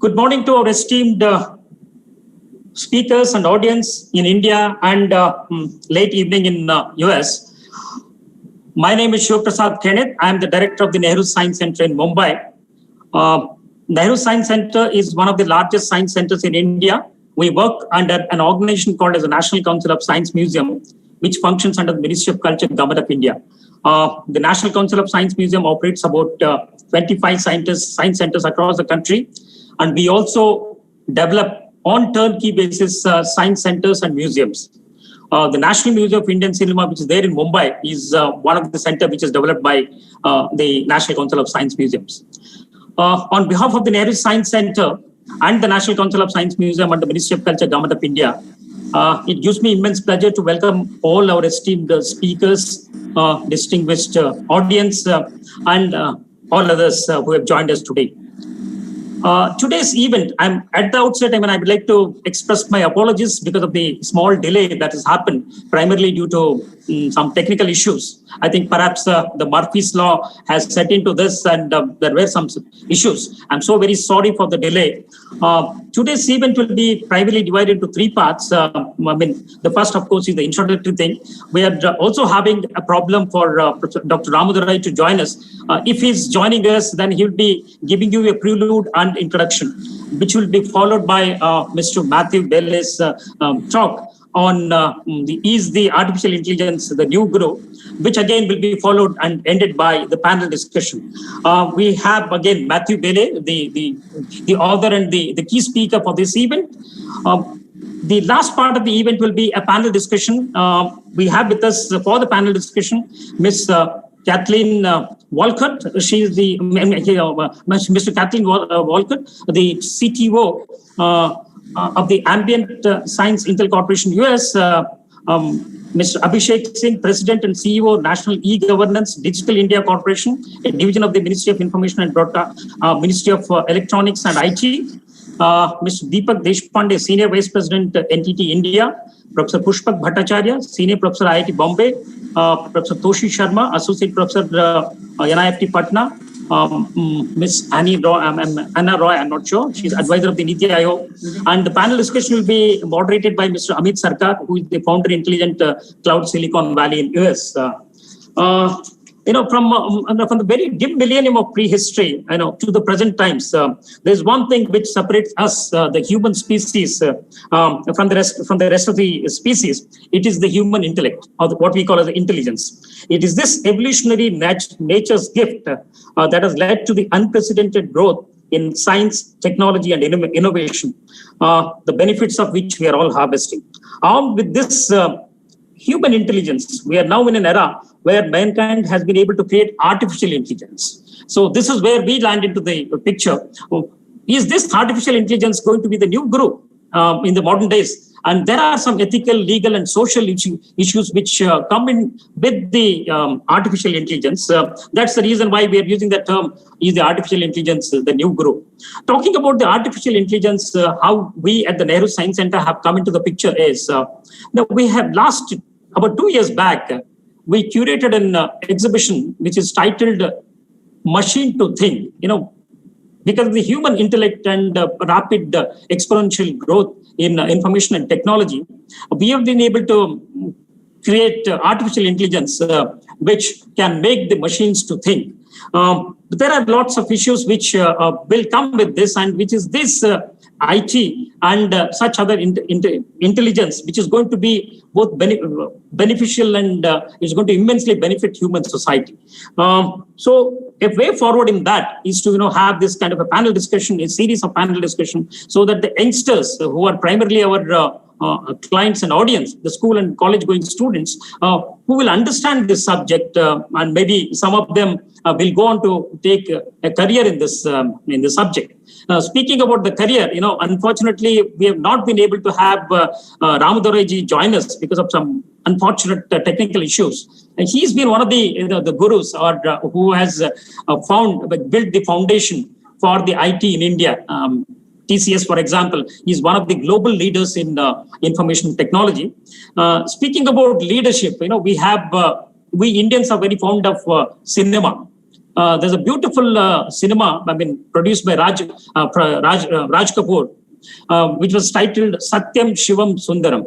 Good morning to our esteemed speakers and audience in India and late evening in US. My name is Shiv Prasad Kenneth. I am the director of the Nehru Science Center in Mumbai. Nehru Science Center is one of the largest science centers in India. We work under an organization called as the National Council of Science Museum, which functions under the Ministry of Culture, Government of India. The National Council of Science Museum operates about 25 science centers across the country. And we also develop on turnkey basis science centers and museums. The National Museum of Indian Cinema, which is there in Mumbai, is one of the centers which is developed by the National Council of Science Museums. On behalf of the Nehru Science Center and the National Council of Science Museum and the Ministry of Culture, Government of India, it gives me immense pleasure to welcome all our esteemed speakers, distinguished audience, and all others who have joined us today. Today's event, I'm at the outset, I would like to express my apologies because of the small delay that has happened, primarily due to some technical issues. I think perhaps the Murphy's Law has set into this and there were some issues. I'm so very sorry for the delay. Today's event will be primarily divided into three parts. The first, of course, is the introductory thing. We are also having a problem for Dr. Ramadorai to join us. If he's joining us, then he'll be giving you a prelude and introduction, which will be followed by Mr. Matthew Bailey's talk on the artificial intelligence, the new guru, which again will be followed and ended by the panel discussion. We have again Matthew Bailey, the author and the key speaker for this event. The last part of the event will be a panel discussion. We have with us for the panel discussion Ms. Kathleen Walcott. She is Mr. Kathleen Walcott, the CTO of the Ambient Science Intel Corporation US. Mr. Abhishek Singh, President and CEO, National E-Governance Digital India Corporation, a division of the Ministry of Information and Broadcast, Ministry of Electronics and IT. Mr. Deepak Deshpande, Senior Vice President, NTT India. Professor Pushpak Bhattacharya, Senior Professor IIT Bombay. Professor Toshi Sharma, Associate Professor NIFT Patna. Ms. Anna Roy, I'm not sure. She's advisor of the Niti Aayog. And the panel discussion will be moderated by Mr. Amit Sarkar, who is the founder Intelligent Cloud Silicon Valley in US. From the very dim millennium of prehistory, to the present times, there's one thing which separates us, the human species, from the rest of the species. It is the human intellect, or what we call as intelligence. It is this evolutionary nature's gift that has led to the unprecedented growth in science, technology, and innovation, the benefits of which we are all harvesting. Armed with this human intelligence, we are now in an era where mankind has been able to create artificial intelligence. So this is where we land into the picture. Is this artificial intelligence going to be the new guru in the modern days? And there are some ethical, legal, and social issues which come in with the artificial intelligence. That's the reason why we are using that term, is the artificial intelligence the new guru? Talking about the artificial intelligence, how we at the Nehru Science Center have come into the picture is that we have about 2 years back, we curated an exhibition which is titled Machine to Think. Because of the human intellect and rapid exponential growth in information and technology, we have been able to create artificial intelligence which can make the machines to think. But there are lots of issues which will come with this, and which is this IT and such other intelligence, which is going to be both beneficial and is going to immensely benefit human society. So a way forward in that is to have this kind of a panel discussion, a series of panel discussion, so that the youngsters who are primarily our clients and audience, the school and college going students, who will understand this subject, and maybe some of them will go on to take a career in this subject. Speaking about the career, unfortunately, we have not been able to have Ramadorai ji join us because of some unfortunate technical issues. And he's been one of the gurus who has built the foundation for the IT in India. TCS, for example, is one of the global leaders in information technology. Speaking about leadership, we Indians are very fond of cinema. there's a beautiful cinema, produced by Raj Kapoor, which was titled Satyam Shivam Sundaram.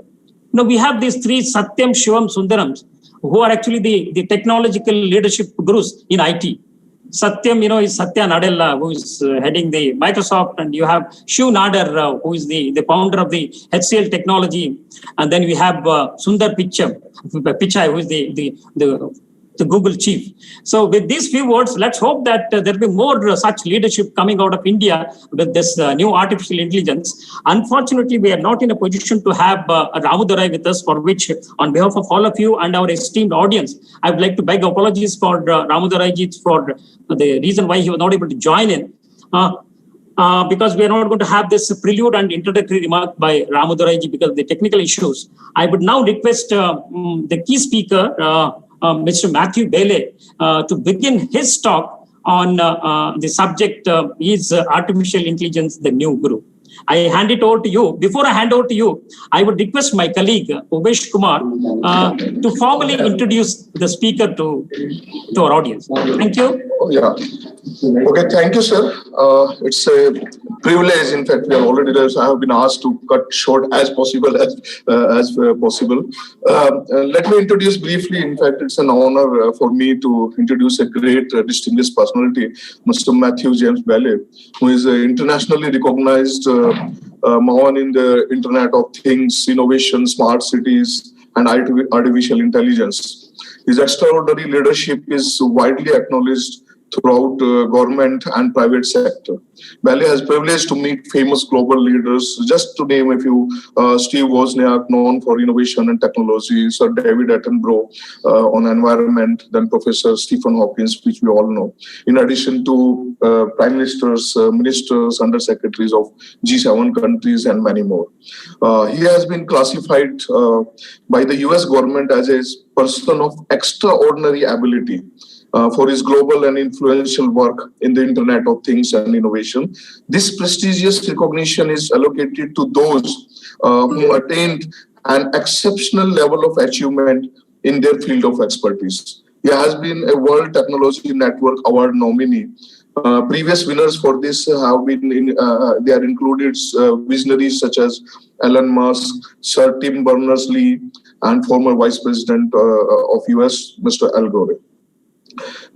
Now we have these three Satyam Shivam Sundarams, who are actually the technological leadership gurus in IT. Satyam, is Satya Nadella, who is heading the Microsoft, and you have Shiv Nadar, who is the founder of the HCL technology, and then we have Sundar Pichai, who is the Google chief. So with these few words, let's hope that there will be more such leadership coming out of India with this new artificial intelligence. Unfortunately, we are not in a position to have Ramadorai with us, for which, on behalf of all of you and our esteemed audience, I would like to beg apologies for Ramadorai ji for the reason why he was not able to join in. Because we are not going to have this prelude and introductory remark by Ramadorai ji because of the technical issues. I would now request the key speaker, Mr. Matthew Bailey, to begin his talk on the subject is artificial intelligence, the new guru. I hand it over to you. Before I hand over to you, I would request my colleague, Ubesh Kumar, to formally introduce the speaker to our audience. Thank you. Yeah. Okay, thank you, sir. It's a privilege. In fact, we are already there, so I have been asked to cut short as possible. Let me introduce briefly. In fact, it's an honor for me to introduce a great distinguished personality, Mr. Matthew James Bailey, who is an internationally recognized man in the Internet of Things, innovation, smart cities, and artificial intelligence. His extraordinary leadership is widely acknowledged throughout government and private sector. Bailey has privileged to meet famous global leaders. Just to name a few, Steve Wozniak, known for innovation and technology, Sir David Attenborough on environment, then Professor Stephen Hawking, which we all know. In addition to prime ministers, ministers, undersecretaries of G7 countries, and many more. He has been classified by the US government as a person of extraordinary ability for his global and influential work in the Internet of Things and innovation. This prestigious recognition is allocated to those who attained an exceptional level of achievement in their field of expertise. He has been a World Technology Network Award nominee. Previous winners for this have been they are included visionaries such as Elon Musk, Sir Tim Berners-Lee, and former Vice President of US, Mr. Al Gore.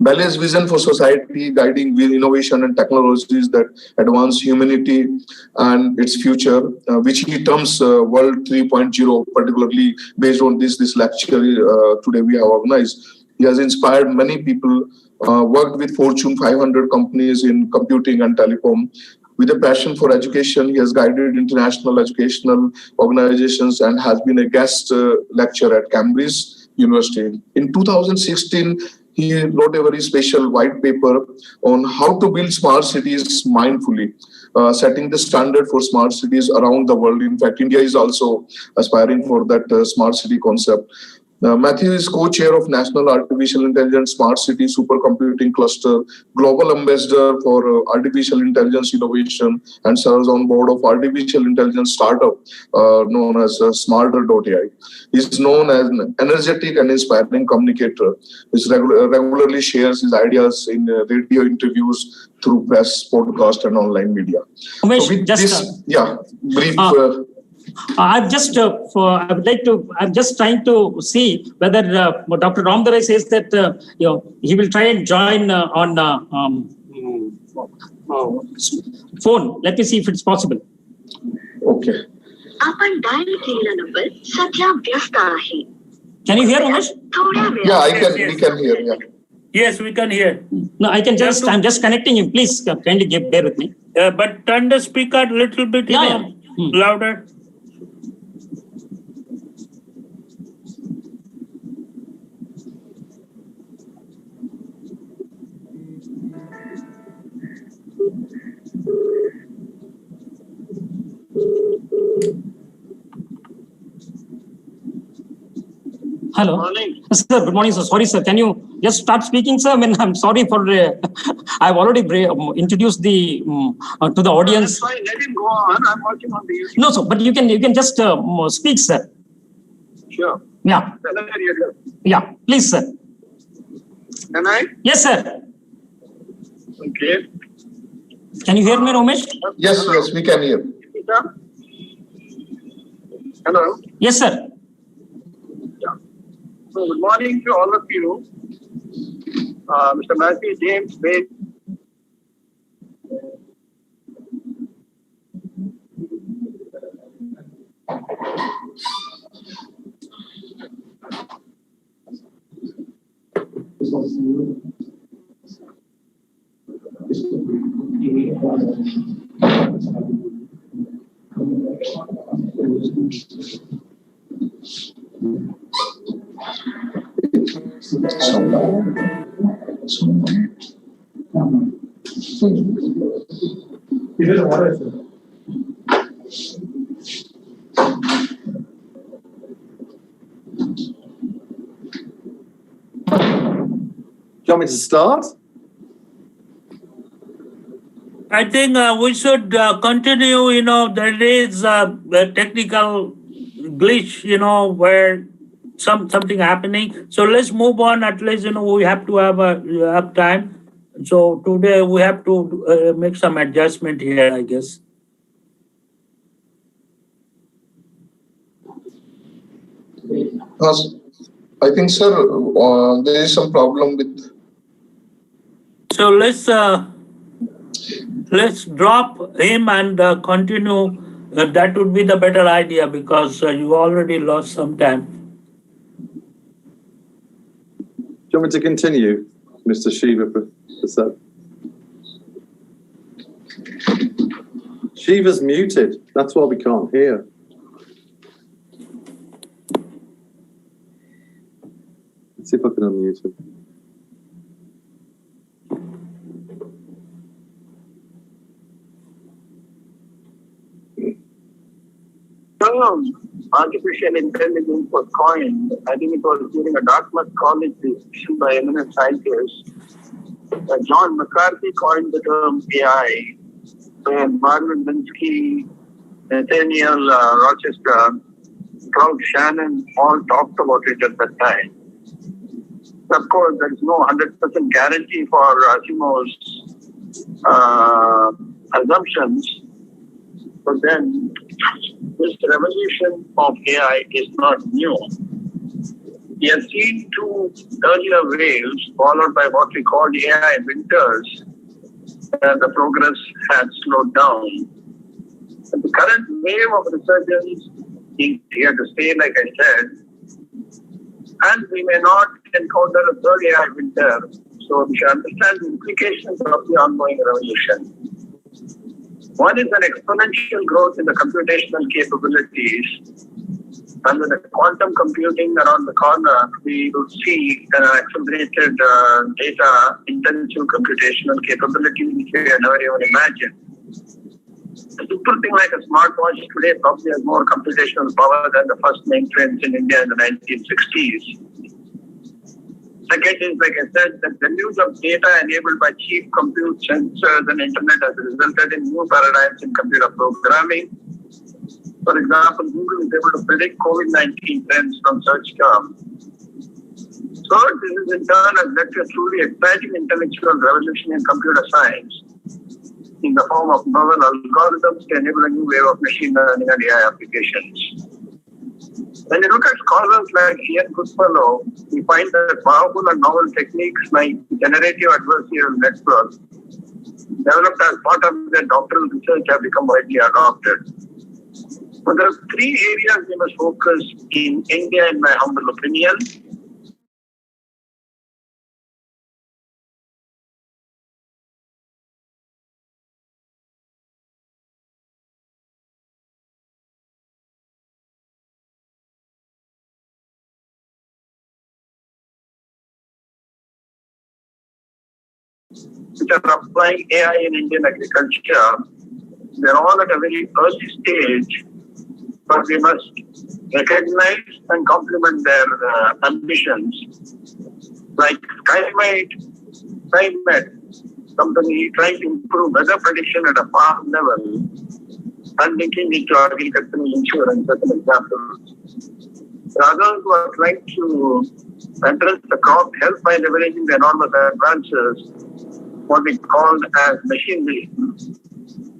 Bailey's vision for society, guiding innovation and technologies that advance humanity and its future, which he terms World 3.0, particularly based on this lecture today we have organized. He has inspired many people, worked with Fortune 500 companies in computing and telecom. With a passion for education, he has guided international educational organizations and has been a guest lecturer at Cambridge University. In 2016, he wrote a very special white paper on how to build smart cities mindfully, setting the standard for smart cities around the world. In fact, India is also aspiring for that smart city concept. Matthew is co-chair of National Artificial Intelligence Smart City Supercomputing Cluster, Global Ambassador for Artificial Intelligence Innovation, and serves on board of artificial intelligence startup known as Smarter.ai. He is known as an energetic and inspiring communicator. He regularly shares his ideas in radio interviews through press, podcast, and online media. Umesh, so with just brief. I'm just trying to see whether Dr. Ramadorai says that he will try and join on phone. Let me see if it's possible. Okay. Can you hear, Umesh? Yeah, we can hear. Yeah. Yes, we can hear. No, I'm just connecting him. Please kindly bear with me. But turn the speaker a little bit louder. Hello. Morning. Sir, good morning, sir. Sorry, sir. Can you just start speaking, sir? I'm sorry for... I've already introduced the to the audience. That's fine. Let him go on. I'm working on the YouTube. No, sir. But you can just speak, sir. Sure. Yeah. Yeah. Please, sir. Can I? Yes, sir. Okay. Can you hear me, Ramesh? Yes, we can hear. Hello. Yes, sir. Yeah. So good morning to all of you. Mr. Matthew James Bay. Do you want me to start? I think we should continue. There is a technical glitch, where something happening. So let's move on. At least, we have to have time. So today we have to make some adjustment here, I guess. I think, sir, there is some problem with. So let's drop him and continue. That would be the better idea because you already lost some time. Do you want me to continue, Mr. Shiva Prasad? Shiva's muted. That's why we can't hear. Let's see if I can unmute him. Artificial intelligence was coined. I think it was during a Dartmouth College discussion by eminent scientists. John McCarthy coined the term AI, and Marvin Minsky, Nathaniel Rochester, Claude Shannon all talked about it at that time. Of course, there is no 100% guarantee for Asimov's assumptions, but then this revolution of AI is not new. We have seen two earlier waves followed by what we call AI winters, and the progress has slowed down. And the current wave of resurgence is here to stay, like I said, and we may not encounter a third AI winter, so we should understand the implications of the ongoing revolution. One is an exponential growth in the computational capabilities, and with the quantum computing around the corner, we will see an accelerated data-intensive computational capability which we have never even imagined. A simple thing like a smartwatch today probably has more computational power than the first mainframes in India in the 1960s. Second is, like I said, that the use of data enabled by cheap compute, sensors, and internet has resulted in new paradigms in computer programming. For example, Google is able to predict COVID-19 trends from search terms. Third, this is in turn has led to a truly exciting intellectual revolution in computer science in the form of novel algorithms to enable a new wave of machine learning and AI applications. When you look at scholars like Ian Goodfellow, we find that powerful and novel techniques like generative adversarial networks developed as part of their doctoral research have become widely adopted. But there are three areas we must focus in India, in my humble opinion. Which are applying AI in Indian agriculture. They're all at a very early stage, but we must recognize and complement their ambitions. Like Climate company trying to improve weather prediction at a farm level and linking it to agricultural insurance as an example. The others who are trying to address the crop health by leveraging the enormous advances what is called as machine vision,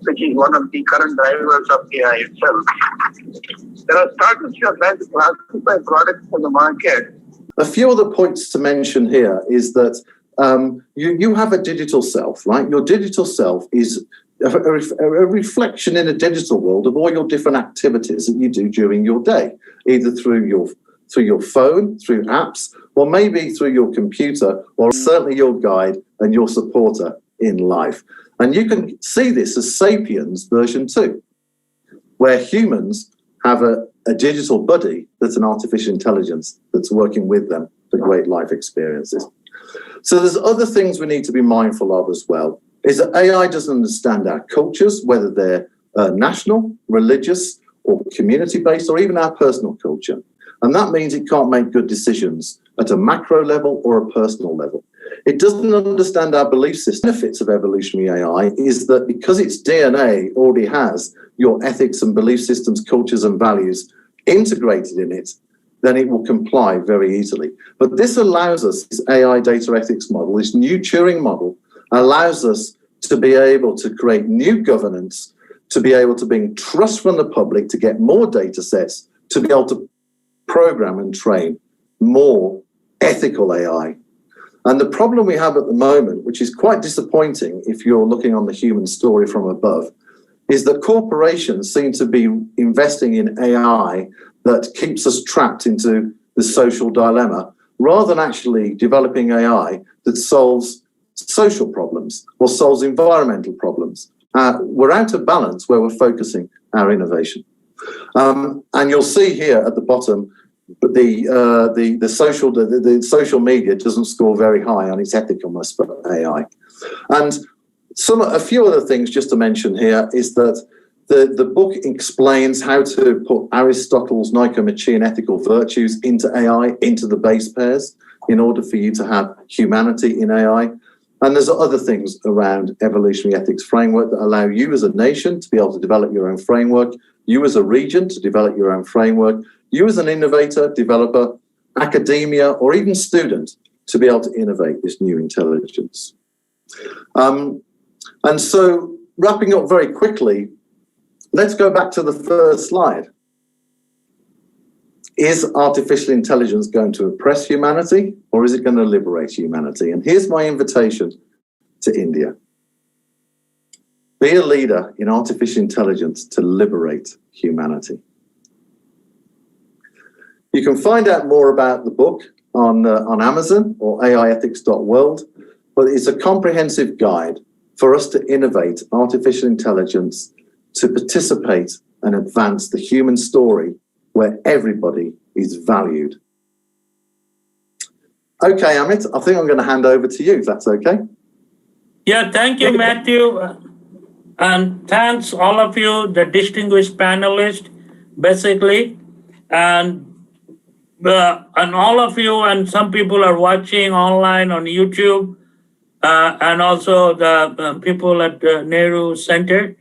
which is one of the current drivers of AI itself. There are startups who are trying to classify products for the market. A few other points to mention here is that you have a digital self, right? Your digital self is a reflection in a digital world of all your different activities that you do during your day, either through your phone, through apps, or maybe through your computer, or certainly your guide and your supporter in life. And you can see this as Sapiens version 2, where humans have a digital buddy that's an artificial intelligence that's working with them for great life experiences. So there's other things we need to be mindful of as well, is that AI doesn't understand our cultures, whether they're national, religious, or community-based, or even our personal culture. And that means it can't make good decisions at a macro level or a personal level. It doesn't understand our belief system. The benefits of evolutionary AI is that because its DNA already has your ethics and belief systems, cultures and values integrated in it, then it will comply very easily. But this allows us, this AI data ethics model, this new Turing model, allows us to be able to create new governance, to be able to bring trust from the public, to get more data sets, to be able to program and train more ethical AI. And the problem we have at the moment, which is quite disappointing if you're looking on the human story from above, is that corporations seem to be investing in AI that keeps us trapped into the social dilemma, rather than actually developing AI that solves social problems or solves environmental problems. We're out of balance where we're focusing our innovation. And you'll see here at the bottom, but the social media doesn't score very high on its ethicalness for AI. And a few other things just to mention here is that the book explains how to put Aristotle's Nicomachean ethical virtues into AI, into the base pairs, in order for you to have humanity in AI. And there's other things around evolutionary ethics framework that allow you as a nation to be able to develop your own framework, you as a region to develop your own framework, you as an innovator, developer, academia, or even student to be able to innovate this new intelligence. And so wrapping up very quickly, let's go back to the first slide. Is artificial intelligence going to oppress humanity, or is it going to liberate humanity? And here's my invitation to India. Be a leader in artificial intelligence to liberate humanity. You can find out more about the book on Amazon or aiethics.world, but it's a comprehensive guide for us to innovate artificial intelligence to participate and advance the human story where everybody is valued. Okay, Amit, I think I'm going to hand over to you, if that's okay. Yeah, thank you, Matthew. And thanks all of you, the distinguished panelists, basically. And all of you, and some people are watching online on YouTube, and also the people at the Nehru Center.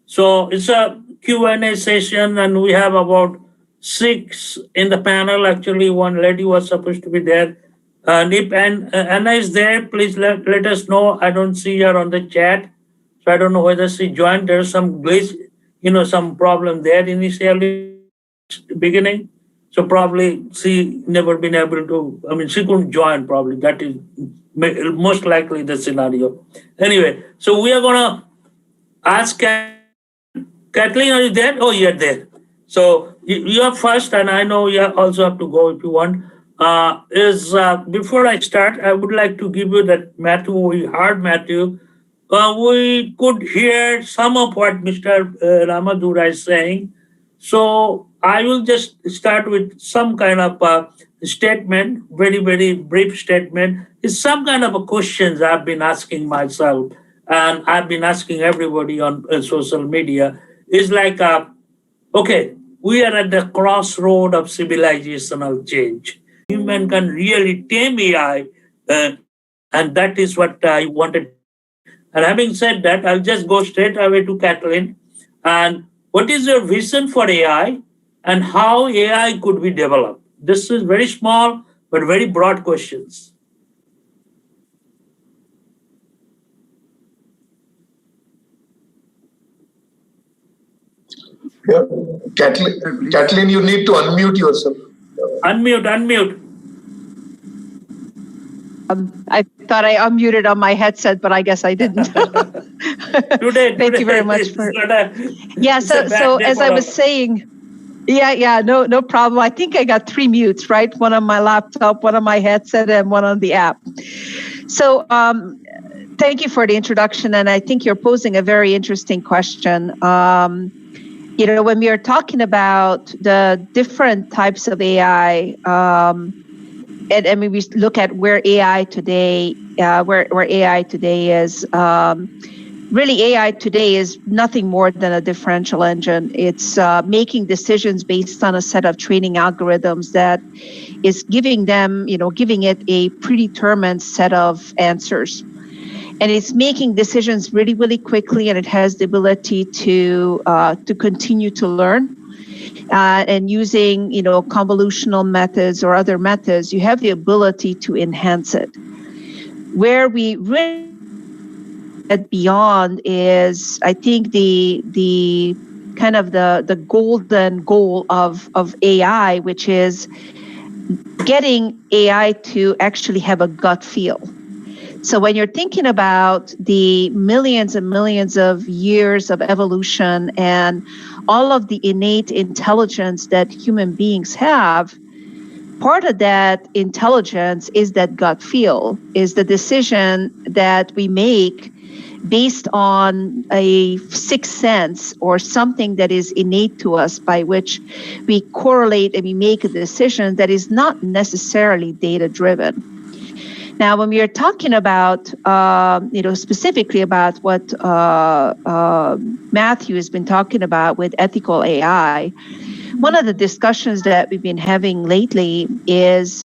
So it's a Q&A session, and we have about 6 in the panel. Actually, one lady was supposed to be there. If Anna is there, please let us know. I don't see her on the chat, so I don't know whether she joined. There's some glitch, some problem there initially, beginning. So probably she never been able to, she couldn't join probably. That is most likely the scenario. Anyway, so we are going to ask Kathleen, are you there? Oh, you're there. So you are first, and I know you also have to go if you want. Before I start, I would like to give you that Matthew, we heard Matthew. We could hear some of what Mr. Ramadorai is saying. So I will just start with some kind of statement, very, very brief statement. It's some kind of a questions I've been asking myself, and I've been asking everybody on social media. It's like, okay, we are at the crossroad of civilizational change. Human can really tame AI, and that is what I wanted. And having said that, I'll just go straight away to Kathleen. And what is your vision for AI, and how AI could be developed? This is very small, but very broad questions. Yeah. Kathleen, you need to unmute yourself. Unmute. I thought I unmuted on my headset, but I guess I didn't. Thank you very much for. So as I was saying, no problem. I think I got 3 mutes, right? One on my laptop, one on my headset, and one on the app. So thank you for the introduction, and I think you're posing a very interesting question. When we are talking about the different types of AI, and we look at where AI today, where AI today is. Really, AI today is nothing more than a differential engine. It's making decisions based on a set of training algorithms that is giving it a predetermined set of answers. And it's making decisions really, really quickly, and it has the ability to continue to learn. And using, convolutional methods or other methods, you have the ability to enhance it. Where we really get beyond is, I think, the kind of the golden goal of AI, which is getting AI to actually have a gut feel. So when you're thinking about the millions and millions of years of evolution and all of the innate intelligence that human beings have, part of that intelligence is that gut feel, is the decision that we make based on a sixth sense or something that is innate to us, by which we correlate and we make a decision that is not necessarily data-driven. Now, when we are talking about, specifically about what Matthew has been talking about with ethical AI, one of the discussions that we've been having lately is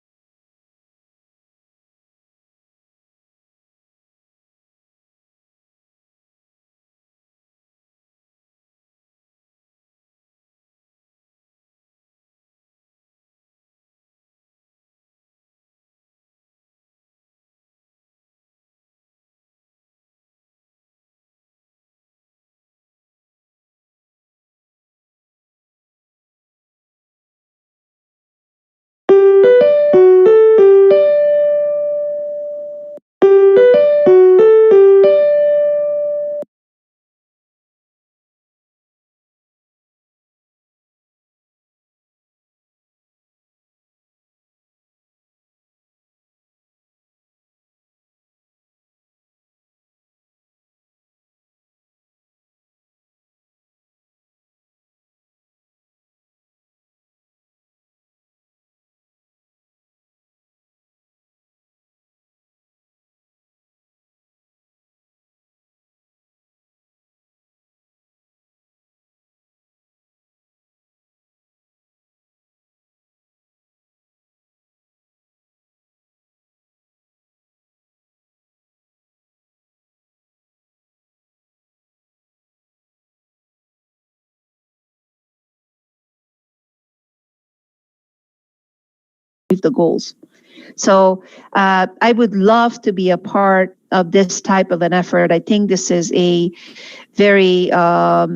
the goals. So I would love to be a part of this type of an effort. I think this is a very, very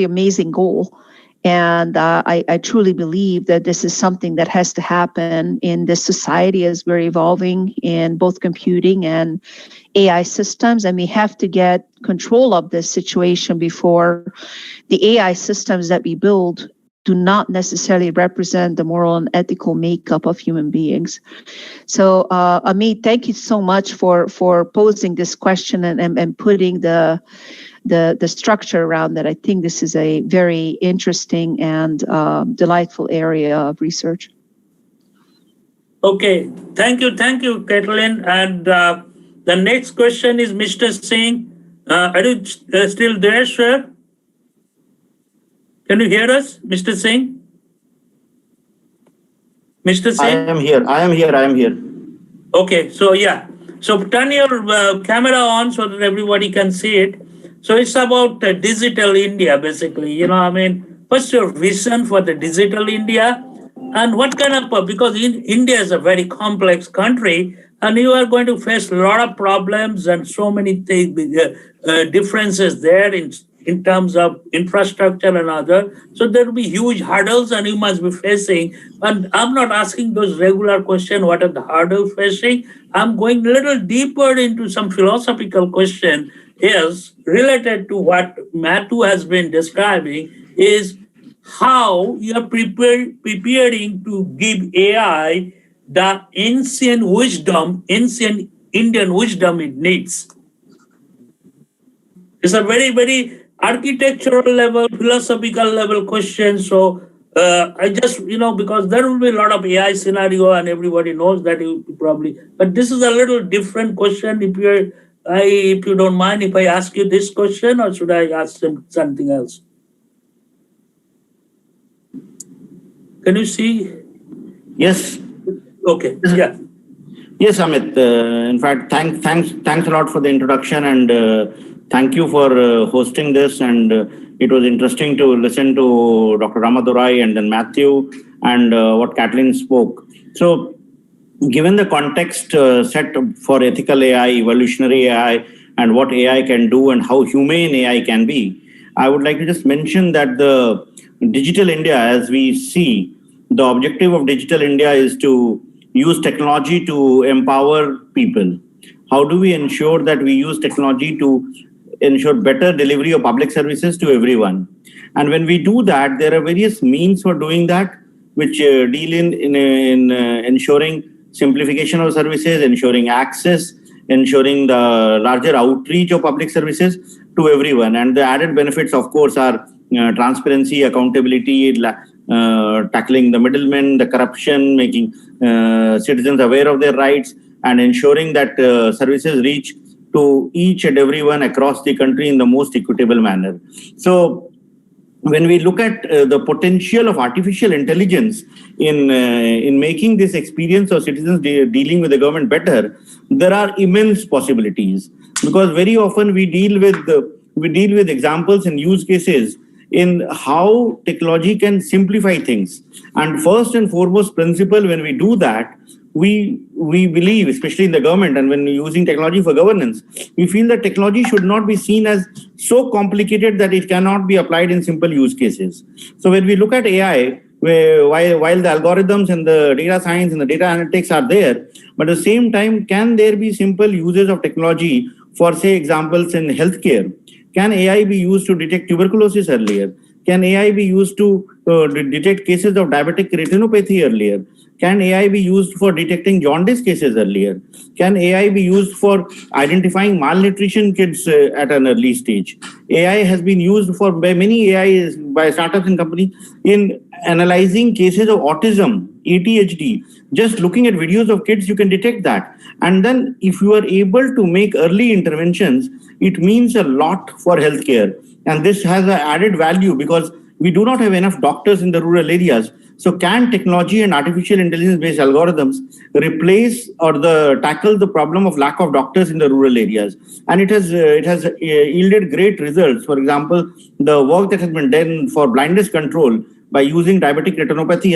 amazing goal. And I truly believe that this is something that has to happen in this society as we're evolving in both computing and AI systems. And we have to get control of this situation before the AI systems that we build do not necessarily represent the moral and ethical makeup of human beings. So, Amit, thank you so much for posing this question and putting the structure around that. I think this is a very interesting and delightful area of research. Okay, thank you, Kathleen. And the next question is Mr. Singh. Are you still there, sir? Can you hear us, Mr. Singh? Mr. Singh? I am here. Okay, so So turn your camera on so that everybody can see it. So it's about digital India, basically. What's your vision for the digital India? And what kind of, because India is a very complex country, and you are going to face a lot of problems and so many differences there in in terms of infrastructure and other. So there will be huge hurdles and you must be facing. And I'm not asking those regular questions, what are the hurdles facing? I'm going a little deeper into some philosophical question is related to what Matthew has been describing is how you are preparing to give AI the ancient Indian wisdom it needs. It's a very, very architectural level, philosophical level question. So I just, because there will be a lot of AI scenario and everybody knows that you probably, but this is a little different question. If you don't mind, if I ask you this question, or should I ask them something else? Can you see? Yes. Okay. Yeah. Yes, Amit. In fact, thanks a lot for the introduction, and thank you for hosting this. And it was interesting to listen to Dr. Ramadorai and then Matthew and what Kathleen spoke. So, given the context set for ethical AI, evolutionary AI, and what AI can do and how humane AI can be, I would like to just mention that the digital India, as we see, the objective of digital India is to use technology to empower people. How do we ensure that we use technology to ensure better delivery of public services to everyone? And when we do that, there are various means for doing that, which deal in ensuring simplification of services, ensuring access, ensuring the larger outreach of public services to everyone. And the added benefits, of course, are transparency, accountability, tackling the middlemen, the corruption, making citizens aware of their rights, and ensuring that services reach to each and everyone across the country in the most equitable manner. So when we look at the potential of artificial intelligence in making this experience of citizens dealing with the government better, there are immense possibilities, because very often we deal with examples and use cases in how technology can simplify things. And first and foremost principle, when we do that, we believe, especially in the government and when using technology for governance, we feel that technology should not be seen as so complicated that it cannot be applied in simple use cases. So when we look at AI, while the algorithms and the data science and the data analytics are there, but at the same time, can there be simple uses of technology for, say, examples in healthcare? Can AI be used to detect tuberculosis earlier? Can AI be used to detect cases of diabetic retinopathy earlier? Can AI be used for detecting jaundice cases earlier? Can AI be used for identifying malnutrition kids at an early stage? AI has been used by many AIs, by startups and companies, in analyzing cases of autism, ADHD. Just looking at videos of kids, you can detect that. And then if you are able to make early interventions, it means a lot for healthcare. And this has an added value because we do not have enough doctors in the rural areas. So can technology and artificial intelligence-based algorithms replace or tackle the problem of lack of doctors in the rural areas? And it has yielded great results. For example, the work that has been done for blindness control by using diabetic retinopathy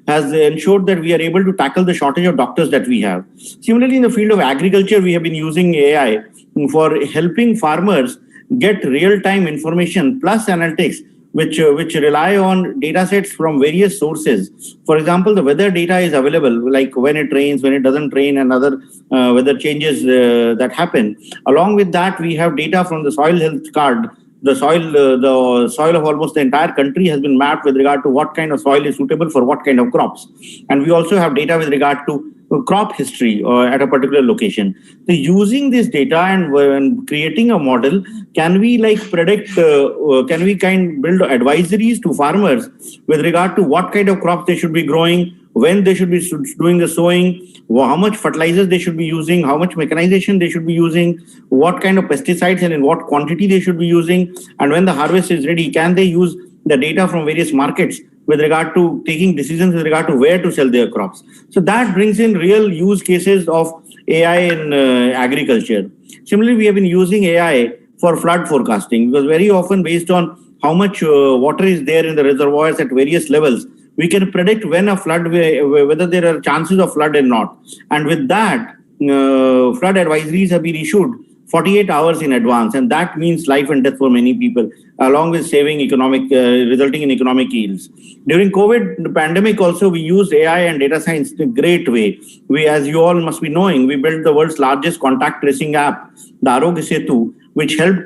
has ensured that we are able to tackle the shortage of doctors that we have. Similarly, in the field of agriculture, we have been using AI for helping farmers get real-time information plus analytics, which rely on data sets from various sources. For example, the weather data is available, like when it rains, when it doesn't rain, and other weather changes that happen. Along with that, we have data from the soil health card. The soil of almost the entire country has been mapped with regard to what kind of soil is suitable for what kind of crops. And we also have data with regard to crop history at a particular location. So using this data and creating a model, can we predict, can we build advisories to farmers with regard to what kind of crops they should be growing, when they should be doing the sowing, how much fertilizers they should be using, how much mechanization they should be using, what kind of pesticides and in what quantity they should be using, and when the harvest is ready, can they use the data from various markets with regard to taking decisions with regard to where to sell their crops. So that brings in real use cases of AI in agriculture. Similarly, we have been using AI for flood forecasting, because very often based on how much water is there in the reservoirs at various levels, we can predict when a flood, whether there are chances of flood or not. And with that, flood advisories have been issued 48 hours in advance, and that means life and death for many people. along with resulting in economic yields. During COVID, the pandemic also, we used AI and data science in a great way. We, as you all must be knowing, we built the world's largest contact tracing app, the Arogya Setu, which helped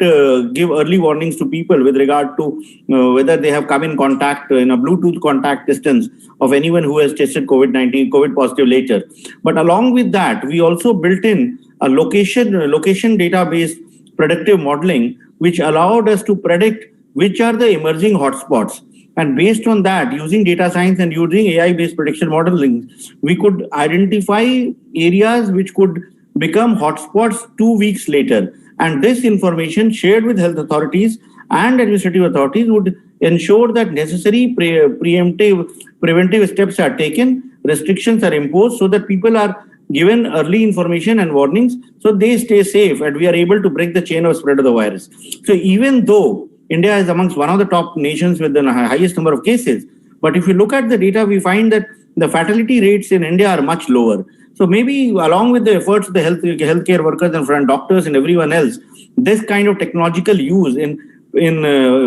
give early warnings to people with regard to whether they have come in contact in a Bluetooth contact distance of anyone who has tested COVID positive later. But along with that, we also built in a location database predictive modeling, which allowed us to predict which are the emerging hotspots. And based on that, using data science and using AI-based prediction modeling, we could identify areas which could become hotspots 2 weeks later. And this information shared with health authorities and administrative authorities would ensure that necessary preventive steps are taken, restrictions are imposed so that people are given early information and warnings so they stay safe and we are able to break the chain of spread of the virus. So even though India is amongst one of the top nations with the highest number of cases, but if you look at the data, we find that the fatality rates in India are much lower. So maybe along with the efforts of the healthcare workers and front doctors and everyone else, this kind of technological use in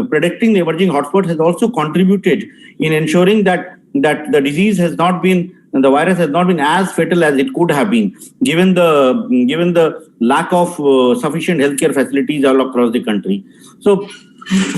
predicting the emerging hotspots has also contributed in ensuring that the disease has not been, and the virus has not been as fatal as it could have been, given the lack of sufficient healthcare facilities all across the country. So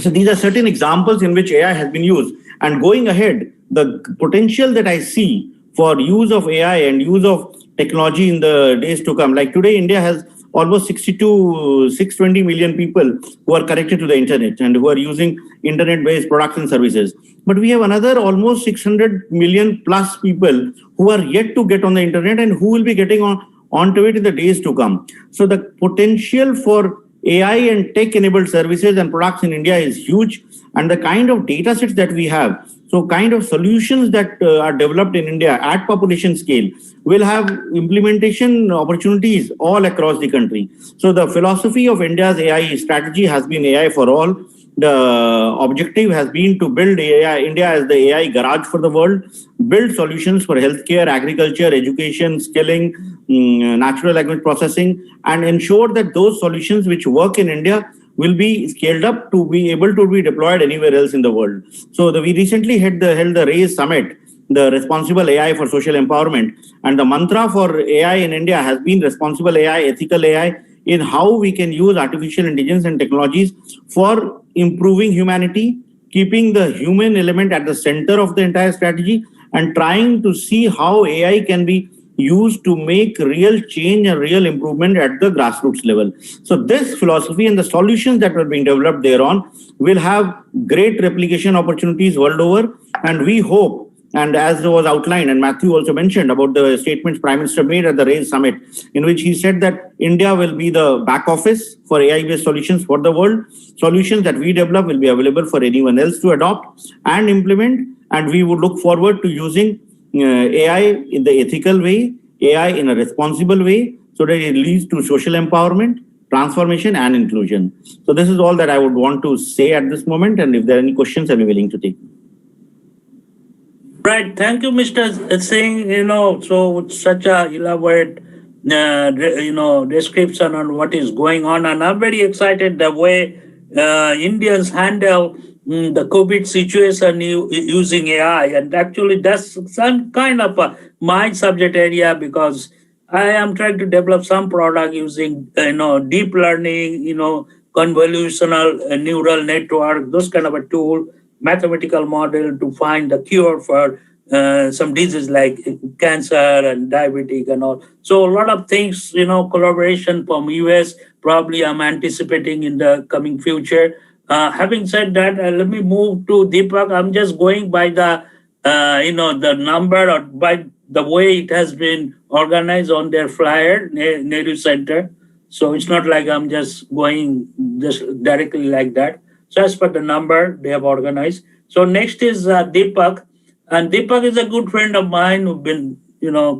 these are certain examples in which AI has been used. And going ahead, the potential that I see for use of AI and use of technology in the days to come, like today, India has almost 620 million people who are connected to the internet and who are using internet-based products and services. But we have another almost 600 million plus people who are yet to get on the internet and who will be getting onto it in the days to come. So the potential for AI and tech-enabled services and products in India is huge, and the kind of data sets that we have, so kind of solutions that are developed in India at population scale will have implementation opportunities all across the country. So the philosophy of India's AI strategy has been AI for all. The objective has been to build India as the AI garage for the world, build solutions for healthcare, agriculture, education, skilling, natural language processing, and ensure that those solutions which work in India will be scaled up to be able to be deployed anywhere else in the world. So we recently held the RAISE Summit, the Responsible AI for Social Empowerment. And the mantra for AI in India has been responsible AI, ethical AI, in how we can use artificial intelligence and technologies for improving humanity, keeping the human element at the center of the entire strategy, and trying to see how AI can be used to make real change and real improvement at the grassroots level. So this philosophy and the solutions that were being developed thereon will have great replication opportunities world over. And we hope, and as was outlined, and Matthew also mentioned about the statements Prime Minister made at the RAISE Summit, in which he said that India will be the back office for AI-based solutions for the world. Solutions that we develop will be available for anyone else to adopt and implement. And we would look forward to using AI in the ethical way, AI in a responsible way, so that it leads to social empowerment, transformation, and inclusion. So this is all that I would want to say at this moment. And if there are any questions, I'll be willing to take. Right. Thank you, Mr. Singh. So it's such a elaborate, description on what is going on. And I'm very excited the way Indians handle the COVID situation using AI. And actually, that's some kind of my subject area, because I am trying to develop some product using, deep learning, convolutional neural network, those kind of a tool, mathematical model to find the cure for some diseases like cancer and diabetic and all. So a lot of things, collaboration from US, probably I'm anticipating in the coming future. Having said that, let me move to Deepak. I'm just going by the, the number or by the way it has been organized on their flyer, Nehru Center. So it's not like I'm just going just directly like that. So as per the number they have organized. So next is Deepak. And Deepak is a good friend of mine who've been,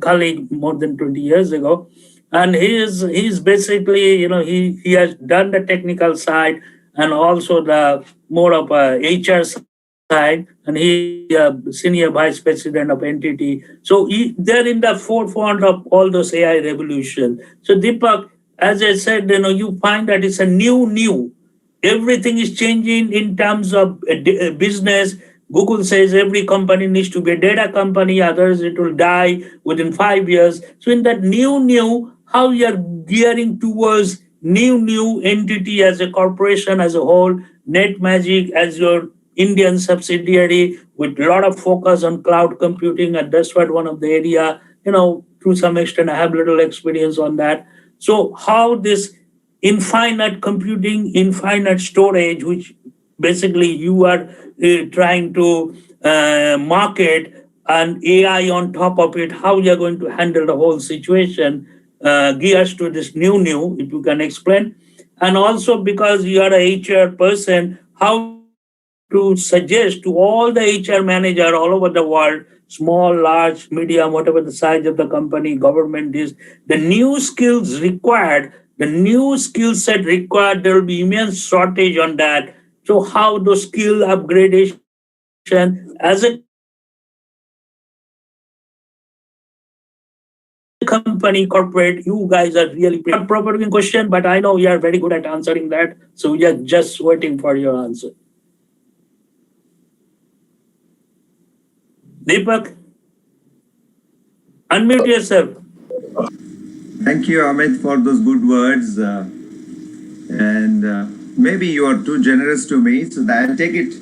colleague more than 20 years ago. And he's basically, he has done the technical side and also the more of a HR side. And he senior vice president of NTT. So they're in the forefront of all those AI revolution. So Deepak, as I said, you find that it's a new. everything is changing in terms of business. Google says every company needs to be a data company, others it will die within 5 years. So in that new, how you are gearing towards new entity as a corporation as a whole, NetMagic as your Indian subsidiary with a lot of focus on cloud computing, and that's what one of the area, to some extent I have little experience on that. So how this infinite computing, infinite storage, which basically you are trying to market, and AI on top of it, how you're going to handle the whole situation, gears to this new, if you can explain. And also because you are a HR person, how to suggest to all the HR manager all over the world, small, large, medium, whatever the size of the company, government is, the new skills required, the new skill set required, there will be immense shortage on that. So how those skill upgradation as a company, corporate, you guys are really not proper question, but I know you are very good at answering that. So we are just waiting for your answer. Deepak, unmute yourself. Thank you, Amit, for those good words. Maybe you are too generous to me, so that I'll take it.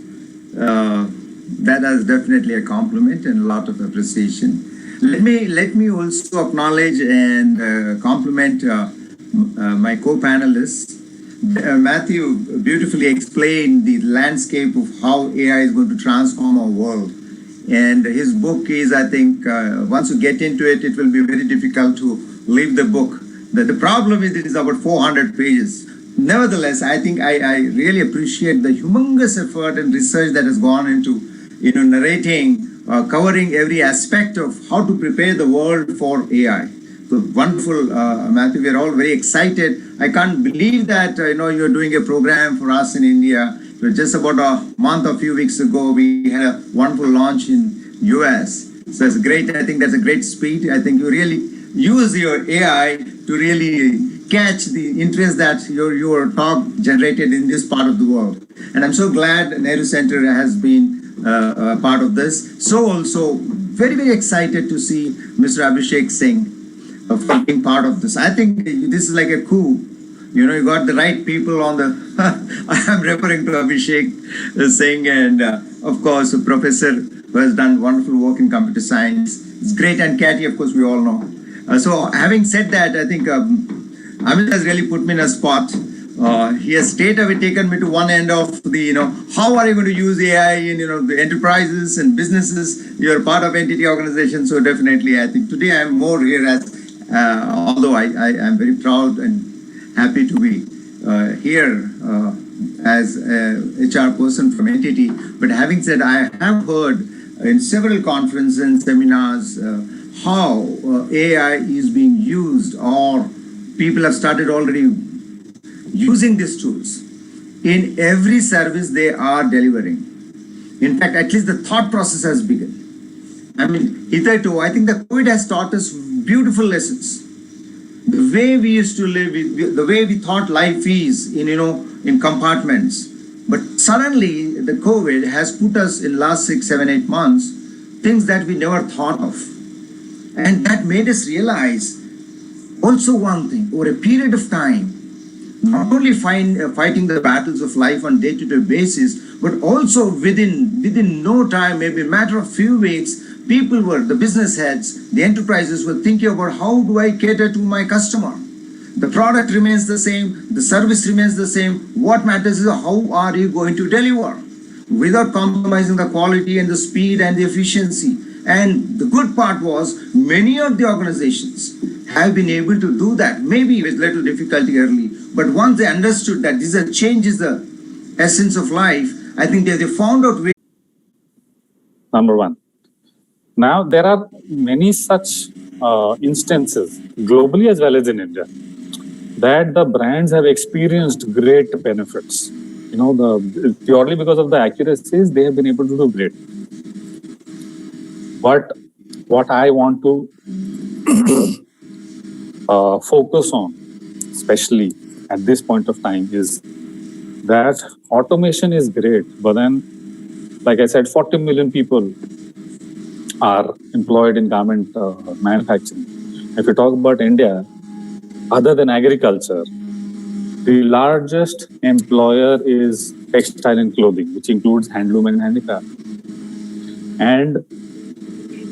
That is definitely a compliment and a lot of appreciation. Let me also acknowledge and compliment my co-panelists. Matthew beautifully explained the landscape of how AI is going to transform our world. And his book is, I think, once you get into it, it will be very difficult to leave the book. The problem is it is about 400 pages. Nevertheless, I think I really appreciate the humongous effort and research that has gone into narrating, covering every aspect of how to prepare the world for AI. So wonderful, Matthew. We are all very excited. I can't believe that you're doing a program for us in India. So just about a month, a few weeks ago, we had a wonderful launch in US. So it's great. I think that's a great speed. I think you really use your AI to really catch the interest that your talk generated in this part of the world. And I'm so glad Nehru Center has been a part of this. So also very, very excited to see Mr. Abhishek Singh for being part of this. I think this is like a coup. You got the right people on the... I'm referring to Abhishek Singh and, of course, a professor who has done wonderful work in computer science. It's great, and Cathy, of course, we all know. So having said that, I think Amit has really put me in a spot. He has straight away taken me to one end of the, how are you going to use AI in, the enterprises and businesses? You're part of entity organization, so definitely I think today I'm more here as, although I am very proud and happy to be here as a HR person from entity. But having said, I have heard in several conferences and seminars how AI is being used, or people have started already using these tools in every service they are delivering. In fact, at least the thought process has begun. I mean, hitherto, I think the COVID has taught us beautiful lessons. The way we used to live, the way we thought life is in compartments. But suddenly, the COVID has put us in last 6, 7, 8 months, things that we never thought of. And that made us realize also one thing, over a period of time, not only fighting the battles of life on day-to-day basis, but also within no time, maybe a matter of few weeks, people were, the business heads, the enterprises were thinking about how do I cater to my customer? The product remains the same, the service remains the same. What matters is how are you going to deliver without compromising the quality and the speed and the efficiency. And the good part was many of the organizations have been able to do that, maybe with little difficulty early, but once they understood that this changes the essence of life, I think they found out ways. Number one. Now, there are many such instances, globally as well as in India, that the brands have experienced great benefits. Purely because of the accuracies, they have been able to do great. But what I want to focus on, especially at this point of time, is that automation is great, but then, like I said, 40 million people are employed in garment manufacturing. If you talk about India, other than agriculture, the largest employer is textile and clothing, which includes handloom and handicraft, and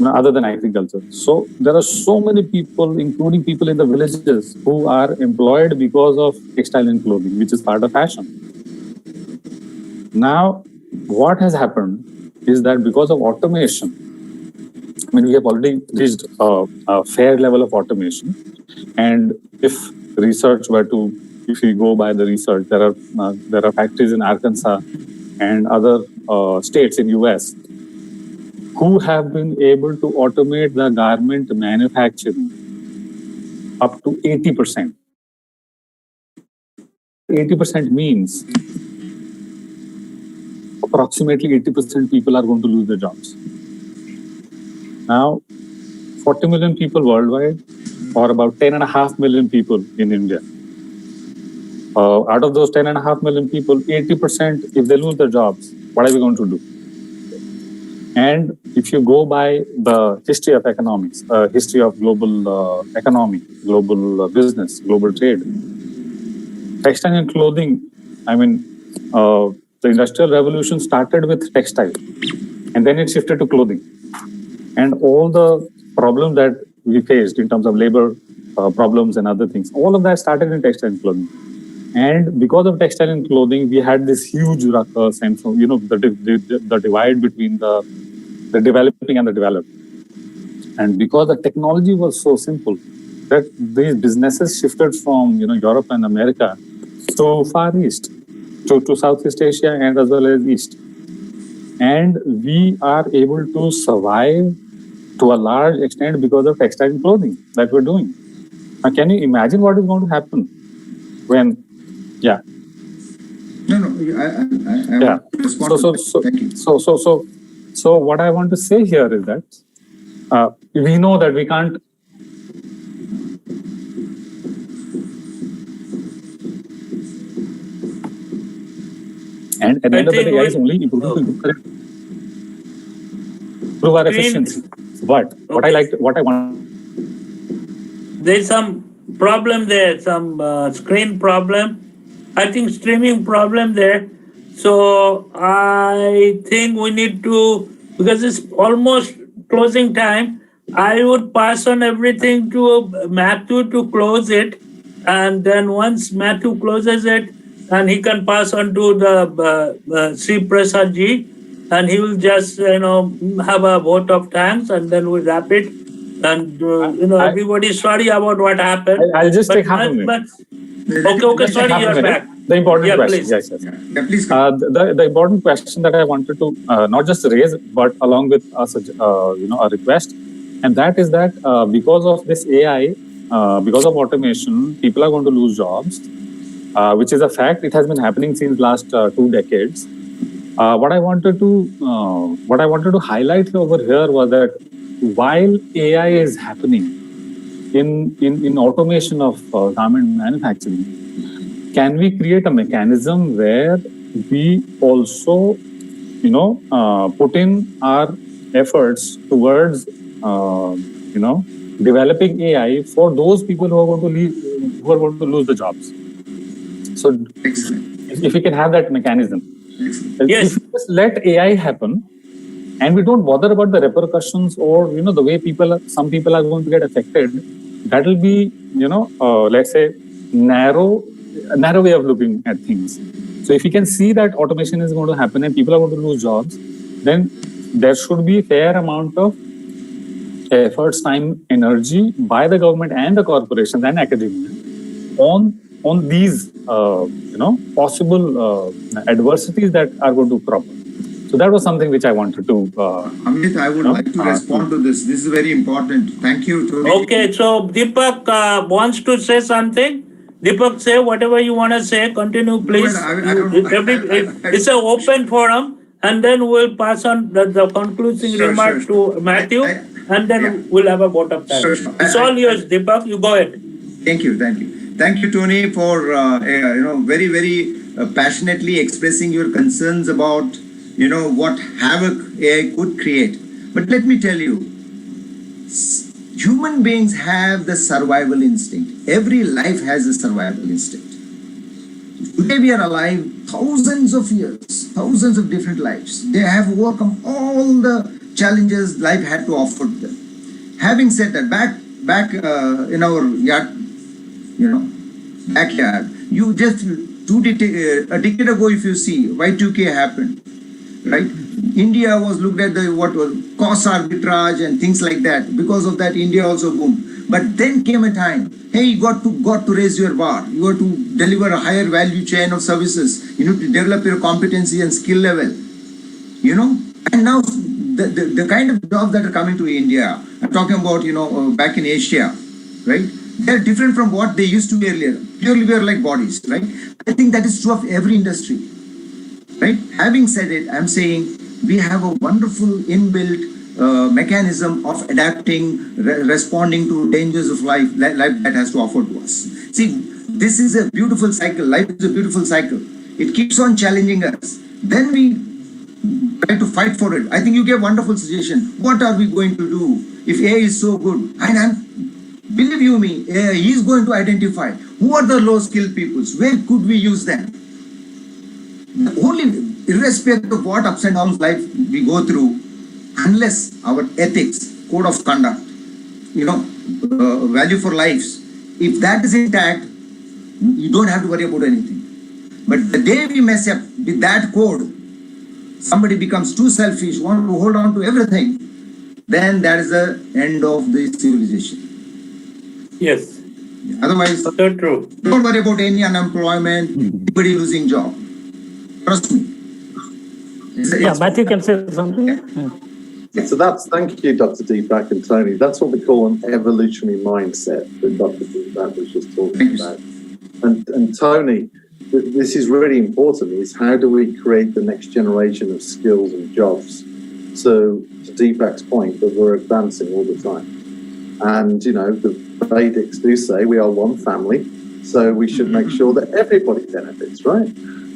other than agriculture. So there are so many people, including people in the villages, who are employed because of textile and clothing, which is part of fashion. Now, what has happened is that because of automation, I mean, we have already reached a fair level of automation. And if we go by the research, there are factories in Arkansas and other states in US who have been able to automate the garment manufacturing up to 80%. 80% means approximately 80% people are going to lose their jobs. Now, 40 million people worldwide, or about 10.5 million people in India. Out of those 10.5 million people, 80%, if they lose their jobs, what are we going to do? And if you go by the history of economics, history of global economy, global business, global trade, textile and clothing, I mean, the Industrial Revolution started with textile, and then it shifted to clothing. And all the problems that we faced in terms of labor problems and other things, all of that started in textile and clothing. And because of textile and clothing, we had this huge ruckus and so, the divide between the developing and the developed. And because the technology was so simple, that these businesses shifted from Europe and America to Far East, to Southeast Asia and as well as East. And we are able to survive to a large extent because of textile and clothing that we're doing. Now, can you imagine what is going to happen when, yeah. No, I yeah. respond Thank you. So what I want to say here is that we know that we can't and at the end of the day, AI is only improving to improve our efficiency. But what I want. There's some problem there, some screen problem. I think streaming problem there. So I think we need to, because it's almost closing time, I would pass on everything to Matthew to close it. And then once Matthew closes it, and he can pass on to the Sri Prasad ji, and he will just, have a vote of thanks, and then we'll wrap it. And, everybody's sorry about what happened. I'll just take half a minute. Okay, sorry, you're back. The important question, please. yes. Yeah, please. The important question that I wanted to not just raise, but along with a request, and that is that because of this AI, because of automation, people are going to lose jobs, which is a fact. It has been happening since last 2 decades. What I wanted to highlight over here was that while AI is happening in automation of garment manufacturing, can we create a mechanism where we also, put in our efforts towards, developing AI for those people who are going to lose the jobs? So, if we can have that mechanism, yes. If we just let AI happen, and we don't bother about the repercussions or the way some people are going to get affected, that will be let's say narrow way of looking at things. So if you can see that automation is going to happen and people are going to lose jobs, then there should be a fair amount of efforts, time, energy by the government and the corporations and academia on these possible adversities that are going to crop up. So that was something which I wanted to. Amit, I would like to respond to this. This is very important. Thank you. Okay, so Deepak wants to say something. Deepak, say whatever you want to say. Continue, please. It's an open forum, and then we'll pass on the concluding remark to Matthew, and then we'll have a vote of time. It's all yours, Deepak. You go ahead. Thank you, Tony, for very, very passionately expressing your concerns about, what havoc AI could create. But let me tell you, human beings have the survival instinct. Every life has a survival instinct. Today we are alive thousands of years, thousands of different lives. They have overcome all the challenges life had to offer them. Having said that, back in our yard, backyard, you just a decade ago, if you see, Y2K happened, right? India was looked at what was cost arbitrage and things like that. Because of that, India also boomed. But then came a time, hey, you got to raise your bar. You got to deliver a higher value chain of services. You need to develop your competency and skill level. And now the kind of jobs that are coming to India, I'm talking about, back in Asia, right? They're different from what they used to be earlier. Purely we are like bodies, right? I think that is true of every industry, right? Having said it, I'm saying we have a wonderful inbuilt mechanism of adapting, responding to dangers of life that has to offer to us. See, this is a beautiful cycle. Life is a beautiful cycle. It keeps on challenging us. Then we try to fight for it. I think you gave a wonderful suggestion. What are we going to do if AI is so good? Believe you me, AI is going to identify who are the low-skilled peoples. Where could we use them? Only irrespective of what ups and downs life we go through, unless our ethics, code of conduct, value for lives, if that is intact, you don't have to worry about anything. But the day we mess up with that code, somebody becomes too selfish, want to hold on to everything, then that is the end of the civilization. Yes. Otherwise, so true. Don't worry about any unemployment, anybody losing job. Trust me. Matthew can say something. Yeah. So thank you, Dr. Deepak and Tony. That's what we call an evolutionary mindset that Dr. Deepak was just talking about. And Tony, this is really important, is how do we create the next generation of skills and jobs? So to Deepak's point, that we're advancing all the time. And, the Vedics do say we are one family, so we should make sure that everybody benefits, right?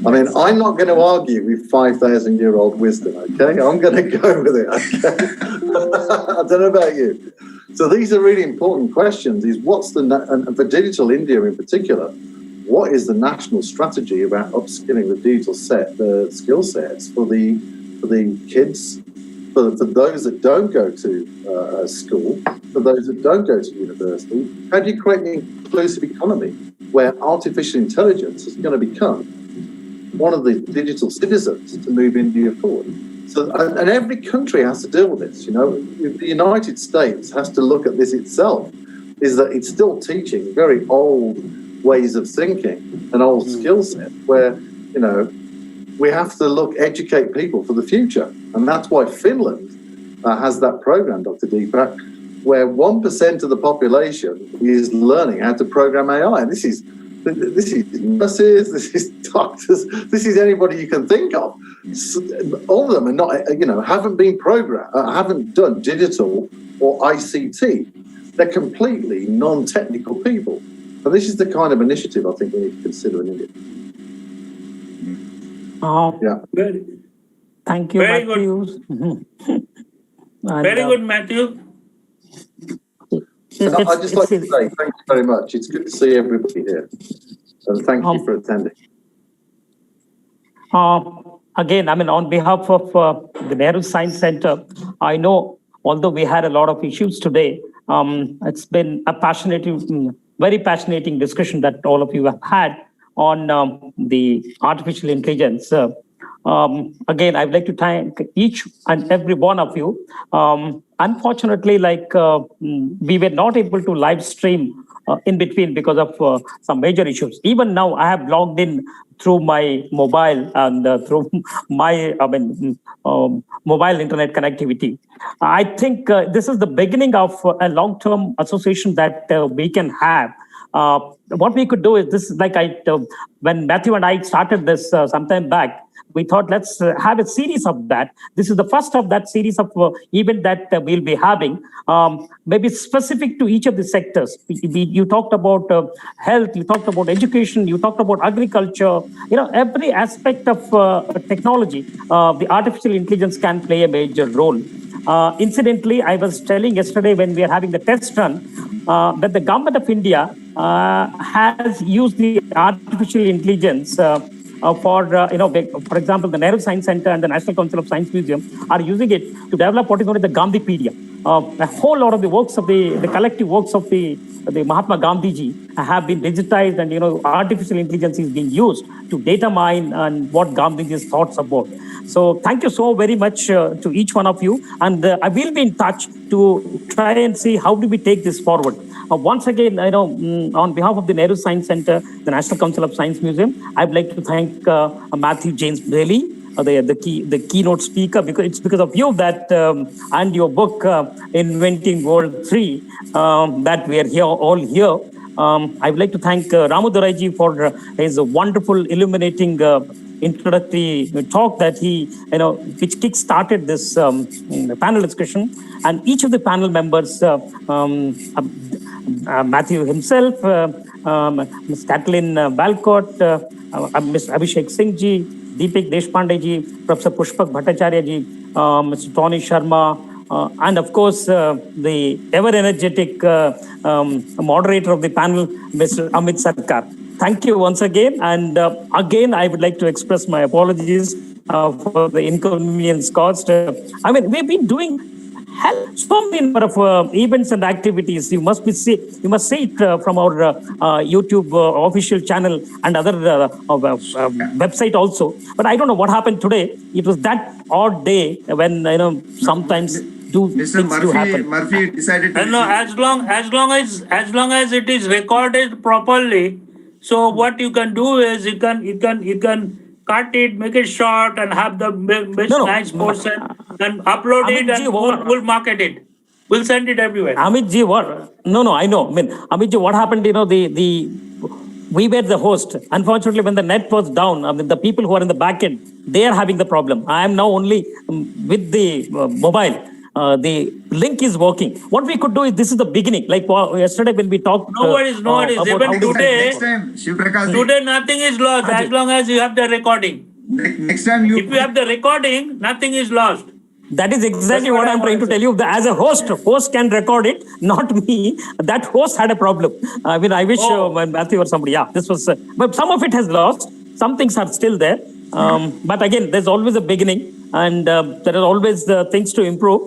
I mean, I'm not going to argue with 5,000-year-old wisdom, okay? I'm going to go with it, okay? I don't know about you. So these are really important questions, is and for Digital India in particular, what is the national strategy about upskilling the skill sets for the kids, for those that don't go to school, for those that don't go to university? How do you create an inclusive economy where artificial intelligence is going to become one of the digital citizens to move India forward? So, and every country has to deal with this. The United States has to look at this itself, is that it's still teaching very old ways of thinking, an old skill set where, we have to educate people for the future. And that's why Finland has that program, Dr. Deepak, where 1% of the population is learning how to program AI. And this is nurses, this is doctors, this is anybody you can think of. All of them are not, haven't been programmed, haven't done digital or ICT. They're completely non-technical people. And this is the kind of initiative I think we need to consider in India. Thank you, Very Matthew. good. Very good, Matthew. I'd just like to say thank you very much. It's good to see everybody here. And thank you for attending. Again, on behalf of the Nehru Science Center, I know, although we had a lot of issues today, it's been a very passionate discussion that all of you have had on the artificial intelligence. Again, I'd like to thank each and every one of you. Unfortunately, we were not able to live stream in between because of some major issues. Even now, I have logged in through my mobile and through my mobile internet connectivity. I think this is the beginning of a long-term association that we can have. What we could do is this, when Matthew and I started this sometime back, we thought let's have a series of that. This is the first of that series of event that we'll be having, maybe specific to each of the sectors. You talked about health, you talked about education, you talked about agriculture. Every aspect of technology, the artificial intelligence can play a major role. Incidentally, I was telling yesterday when we are having the test run that the government of India has used the artificial intelligence for example, the Nehru Science Center and the National Council of Science Museum are using it to develop what is known as the Gandhipedia. A whole lot of the works of the collective works of the Mahatma Gandhi ji have been digitized, and artificial intelligence is being used to data mine and what Gandhiji's thoughts about. So thank you so very much to each one of you, and I will be in touch to try and see how do we take this forward. Once again, on behalf of the Nehru Science Center, the National Council of Science Museum, I'd like to thank Matthew James Bailey, the keynote speaker, because it's because of you that and your book Inventing World 3 that we are here all here. I would like to thank Ramadorai ji for his wonderful illuminating introductory talk that which kick-started this panel discussion, and each of the panel members, Matthew himself, Ms. Kathleen Balcott, Mr. Abhishek Singh ji, Deepak Deshpande ji, Professor Pushpak Bhattacharya ji, Mr. Tony Sharma, and of course the ever-energetic moderator of the panel, Mr. Amit Sarkar. Thank you once again, and again I would like to express my apologies for the inconvenience caused. We've been doing so many number of events and activities. You must see it from our YouTube official channel and other website also. But I don't know what happened today. It was that odd day when sometimes Mr. Murphy decided to. No, as long as it is recorded properly. So what you can do is you can cut it, make it short, and have the nice portion, and upload it, and we'll market it. We'll send it everywhere. Amit ji, what? No, I know. Amit ji, what happened? We were the host. Unfortunately, when the net was down, the people who are in the back end, they are having the problem. I am now only with the mobile. The link is working. What we could do is, this is the beginning. Like yesterday when we talked. No worries. Even today nothing is lost as long as you have the recording. Next time if you have the recording, nothing is lost. That is exactly what I'm trying to tell you. As a host can record it, not me. That host had a problem. I wish Matthew or somebody. Yeah, this was. But some of it has lost. Some things are still there. But again, there's always a beginning, and there are always things to improve.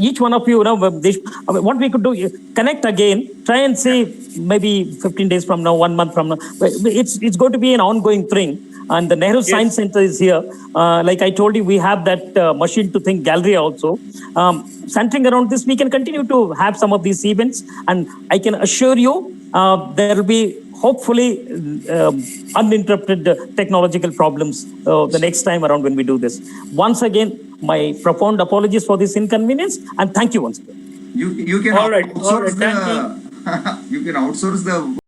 Each one of you, what we could do is connect again, try and see maybe 15 days from now, 1 month from now. It's going to be an ongoing thing. And the Nehru Science Center is here. Like I told you, we have that machine to think gallery also. Centering around this, we can continue to have some of these events. And I can assure you, there will be hopefully uninterrupted technological problems the next time around when we do this. Once again, my profound apologies for this inconvenience, and thank you once again. You can outsource the